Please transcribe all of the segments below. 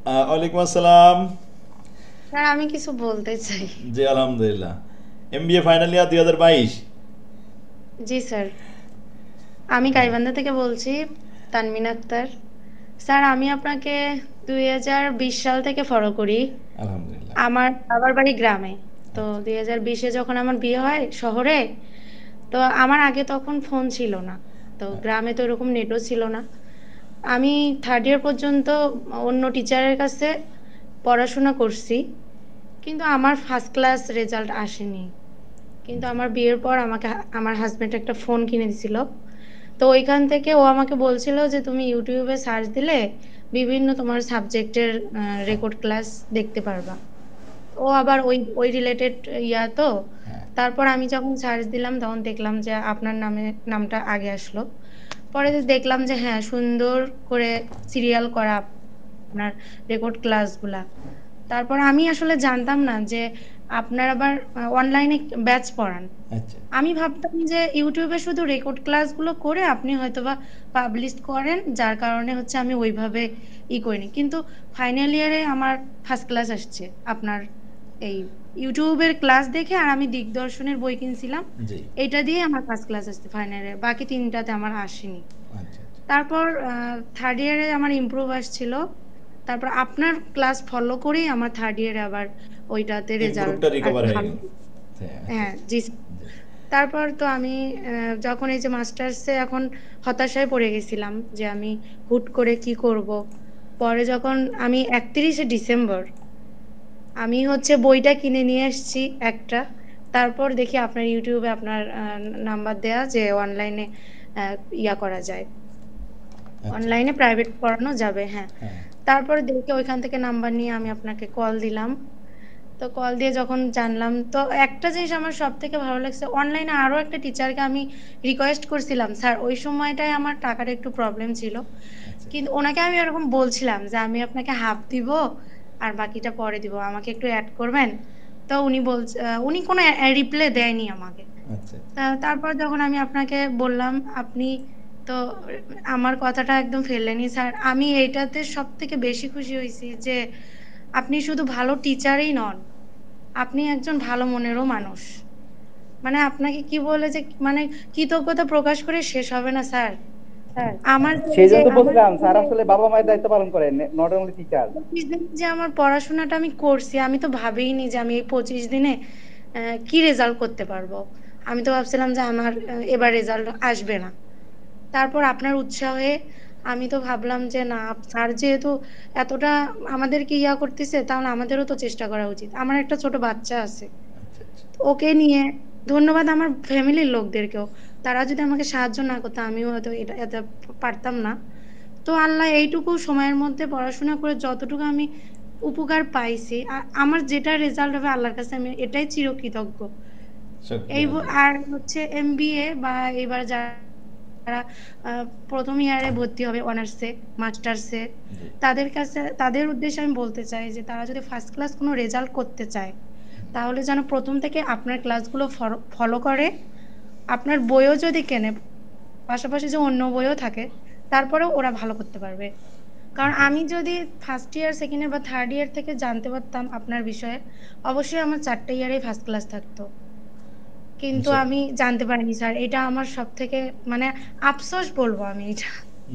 ওয়ালাইকুম আসসালাম। স্যার আমি কিছু বলতে চাই। জি আলহামদুলিল্লাহ। MBA final year 2022। জি স্যার, আমি গাইবান্ধা থেকে বলছি, তানমিন আক্তার। স্যার আমি আপনাকে 2020 সাল থেকে ফলো করি। আলহামদুলিল্লাহ। আমার বাবার বাড়ি গ্রামে। তো আচ্ছা। 2020-এ যখন আমার বিয়ে হয় শহরে, তো আমার আগে তখন ফোন ছিল না। তো গ্রামে তো এরকম নেটও ছিল না। আমি থার্ড ইয়ার পর্যন্ত অন্য টিচারের কাছে পড়াশোনা করছি, কিন্তু আমার ফার্স্ট ক্লাস রেজাল্ট আসেনি। কিন্তু জি। আমার বিয়ের পর আমাকে আমার হাজবেন্ড একটা ফোন কিনে দিছিল। তো ওইখান থেকে ও আমাকে বলছিল যে তুমি ইউটিউবে সার্চ দিলে বিভিন্ন তোমার সাবজেক্টের রেকর্ড ক্লাস দেখতে পারবা। ও আবার ওই ওই রিলেটেড ইয়া তো। হ্যাঁ। তারপর আমি যখন সার্চ দিলাম তখন দেখলাম যে আপনার নামটা আগে আসলো। পরে দেখলাম যে হ্যাঁ, সুন্দর করে সিরিয়াল করা আপনার রেকর্ড ক্লাসগুলা। তারপর আমি আসলে জানতাম না যে আপনার আবার অনলাইনে ব্যাচ পড়ান। আচ্ছা। আমি ভাবতাম যে ইউটিউবে শুধু রেকর্ড ক্লাসগুলো করে আপনি হয়তোবা পাবলিশ করেন, যার কারণে হচ্ছে আমি ওইভাবে করিনি। কিন্তু ফাইনাল ইয়ারে আমার ফার্স্ট ক্লাস আসছে আপনার এই ইউটিউবের ক্লাস দেখে। আর আমি দিগদর্শনের বই কিনছিলাম, জি। এটা দিয়ে আমার ফার্স্ট ক্লাস আসছে ফাইনাল ইয়ারে, বাকি তিনটাতে আমার আসেনি। আচ্ছা আচ্ছা। তারপর থার্ড ইয়ারে আমার ইমপ্রুভ আসছিল। তারপর আপনার ক্লাস ফলো করেই আমার থার্ড ইয়ারে আবার ওইটাতে রেজাল্ট ইমপ্রুভটা আর রিকভার কি হয়ে ভালো। গেল। হ্যাঁ আচ্ছা হ্যাঁ আচ্ছা। জি। জি। তারপর তো আমি যখন এই যে মাস্টার্সে এখন হতাশায় পড়ে গেছিলাম যে আমি হুট করে কি করব। পরে যখন আমি 31শে ডিসেম্বর আমি হচ্ছে বইটা কিনে নিয়ে আসছি একটা। তারপর দেখি আপনার ইউটিউবে আপনার নাম্বার দেয়া যে অনলাইনে ইয়া করা যায়, আচ্ছা অনলাইনে আচ্ছা। প্রাইভেট পড়ানো যাবে। হ্যাঁ, হ্যাঁ। তারপরে দেখি ওইখান থেকে নাম্বার নিয়ে আমি আপনাকে কল দিলাম। তো কল দিয়ে যখন জানলাম, তো একটা জিনিস আমার সব থেকে ভালো লাগছে, অনলাইনে আরো একটা টিচারকে আমি রিকোয়েস্ট করছিলাম স্যার, ওই সময়টায় আমার টাকার একটু প্রবলেম ছিল। আচ্ছা কিন্তু ওনাকে আমি এরকম বলছিলাম যে আমি আপনাকে হাফ দিব আর বাকিটা পরে দিব, আমাকে একটু অ্যাড করবেন। তো উনি কোনো রিপ্লাই দেয়নি আমাকে। আচ্ছা। তারপর যখন আমি আপনাকে বললাম, আপনি তো আমার কথাটা একদম ফেললেনই স্যার। আমি এইটাতে সব থেকে বেশি খুশি হয়েছি যে আপনি শুধু ভালো টিচারই নন, আপনি একজন ভালো মনেরও মানুষ। মানে আপনাকে কি বলে যে মানে কৃতজ্ঞতা প্রকাশ করে শেষ হবে না স্যার। আমার যে এই সেই যে জন্য তো বলছিলাম স্যার আসলে বাবা মায়ের দায়িত্ব পালন করেন, নট অনলি টিচার। 25 দিন যে আমার পড়াশোনাটা আমি করছি, আমি তো ভাবিনি যে আমি এই 25 দিনে কি রেজাল্ট করতে পারবো। আমি তো ভাবছিলাম যে আমার এবার রেজাল্ট আসবে না। তারপর আপনার উৎসাহে আমি তো ভাবলাম যে না, স্যার যেহেতু এতটা আমাদেরকে ইয়া করতেছে, তাহলে আমাদেরও তো চেষ্টা করা উচিত। আমার একটা ছোট বাচ্চা আছে, আচ্ছা আচ্ছা। ওকে নিয়ে ধন্যবাদ আমার ফ্যামিলির লোকদেরকেও। তারা যদি আমাকে সাহায্য না করতো আমিও হয়তো এটা এত পারতাম না। তো আল্লাহ এইটুকু সময়ের মধ্যে পড়াশোনা করে যতটুকু আমি উপকার পাইছি, আমার যেটা রেজাল্ট হবে আল্লাহর কাছে আমি এটাই চিরকৃতজ্ঞ। শুকরিয়া জি। আর হচ্ছে এমবিএ বা এবার যারা প্রথম ইয়ারে ভর্তি হবে অনার্সে, মাস্টার্সে, জি। তাদের উদ্দেশ্যে আমি বলতে চাই যে তারা যদি ফার্স্ট ক্লাস কোনো রেজাল্ট করতে চায়, তাহলে যেন প্রথম থেকে আপনার ক্লাসগুলো ফলো করে। আপনার বইও যদি কেনে, পাশাপাশি যে অন্য বইও থাকে, তারপরেও ওরা ভালো করতে পারবে। কারণ আচ্ছা আমি আচ্ছা। যদি ফার্স্ট ইয়ার, সেকেন্ড ইয়ার বা থার্ড ইয়ার থেকে জানতে পারতাম আপনার বিষয়ে, অবশ্যই আমার 4টে ইয়ারেই ফার্স্ট ক্লাস থাকতো। কিন্তু ইনশাল্লাহ। আমি জানতে পারিনি স্যার। এটা আমার সবথেকে মানে আফসোস বলবো আমি এটা।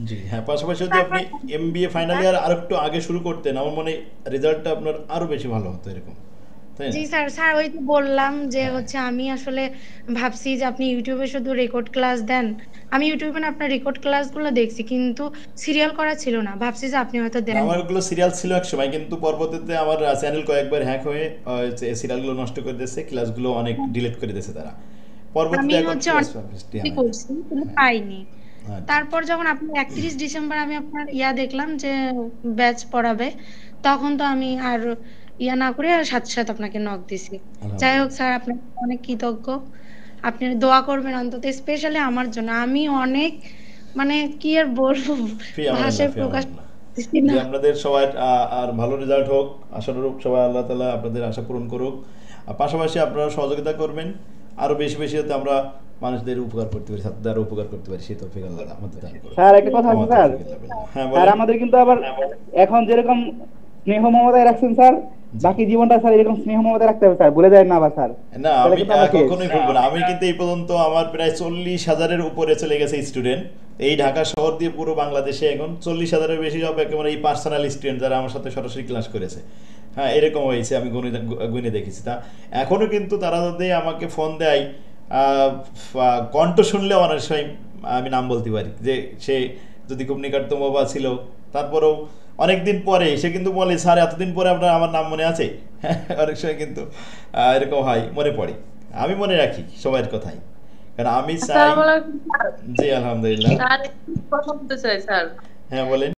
জি হ্যাঁ, পাশাপাশি যদি তারপর আপনি এমবিএ ফাইনাল ইয়ার আরেকটু আগে শুরু করতেন আমার মনে হয় রেজাল্টটা আপনার আরো বেশি ভালো হতো এরকম, তাই জি না? স্যার, ওই তো বললাম যে হ্যাঁ। হচ্ছে আমি আসলে ভাবছি যে আপনি ইউটিউবে শুধু রেকর্ড ক্লাস দেন। আমি ইউটিউবে না আপনার রেকর্ড ক্লাসগুলো দেখছি, কিন্তু সিরিয়াল করা ছিল না। ভাবছি যে আপনি হয়তো না, আমার দেননি। ওগুলো সিরিয়াল ছিল এক সময়, কিন্তু পরবর্তীতে আমার চ্যানেল কয়েকবার হ্যাক হয়ে সিরিয়ালগুলো নষ্ট করে দিয়েছে, ক্লাসগুলো অনেক ডিলিট করে দিয়েছে তারা। আমি পরবর্তীতে এখন হচ্ছে ক্লাস অনেক পাবলিশড চেষ্টা হয় না। করছি কিন্তু হ্যাঁ। পাইনি। আচ্ছা তারপর আচ্ছা। যখন আপনি 31 ডিসেম্বর আমি আপনার দেখলাম যে ব্যাচ পড়াবে, তখন তো আমি আর না করে আর সাথে সাথে আপনাকে নক দিছি। যাই হোক আলহামদুলিল্লাহ। স্যার, আপনাকে অনেক কৃতজ্ঞ। আপনি দোয়া করবেন অন্তত স্পেশালি আমার জন্য। আমি অনেক মানে কি আর বলবো, ফি আমানিল্লাহ, ভাষায় ফি প্রকাশ আমানিল্লাহ। করতেছি জি, না। আপনাদের সবার আর ভালো রেজাল্ট হোক, আশানুরূপ সবাই আল্লাহ তাআলা আপনাদের আশা পূরণ করুক। আর পাশাপাশি আপনারা সহযোগিতা করবেন, আরো বেশি বেশি যাতে আমরা মানুষদের উপকার করতে পারি, ছাত্রদের উপকার করতে পারি, সেই তৌফিক আল্লাহ আমাদের দান করুন। স্যার একটা কথা আছে ওমা স্যার। তৌফিক ইল্লা বিল্লাহ। হ্যাঁ স্যার বলেন। আমাদের কিন্তু আবার এখন যেরকম স্নেহ মমতায় রাখছেন স্যার, বাকি জীবনটা স্যার এরকম স্নেহ মমতায় রাখতে হবে স্যার, ভুলে যায় না আবার স্যার। না তাহলে আমি কিন্তু আমরা শেষ। কখনোই ভুলবো না। আমি কিন্তু এই পর্যন্ত আমার প্রায় 40,000-এর উপরে চলে গেছে স্টুডেন্ট এই ঢাকা শহর দিয়ে পুরো বাংলাদেশে। এখন 40,000-এর বেশি হবে একেবারে এই পার্সোনাল স্টুডেন্ট যারা আমার সাথে সরাসরি ক্লাস করেছে। হ্যাঁ এরকম হয়েছে, আমি গুনে দেখেছি। তা এখনো কিন্তু তারা যদি আমাকে ফোন দেয়, কণ্ঠ শুনলে অনেক সময় আমি নাম বলতে পারি যে সে যদি খুব নিকটতম বা ছিল, তারপরেও অনেকদিন পরে সে কিন্তু বলে স্যার এতদিন পরে আপনার আমার নাম মনে আছে। অনেক সময় কিন্তু এরকম হয়, মনে পড়ে। আমি মনে রাখি সবার কথাই, কারণ আমি চাই। আসসালামু আলাইকুম স্যার। জি আলহামদুলিল্লাহ। স্যার, একটু কথা বলতে চাই স্যার। হ্যাঁ বলেন।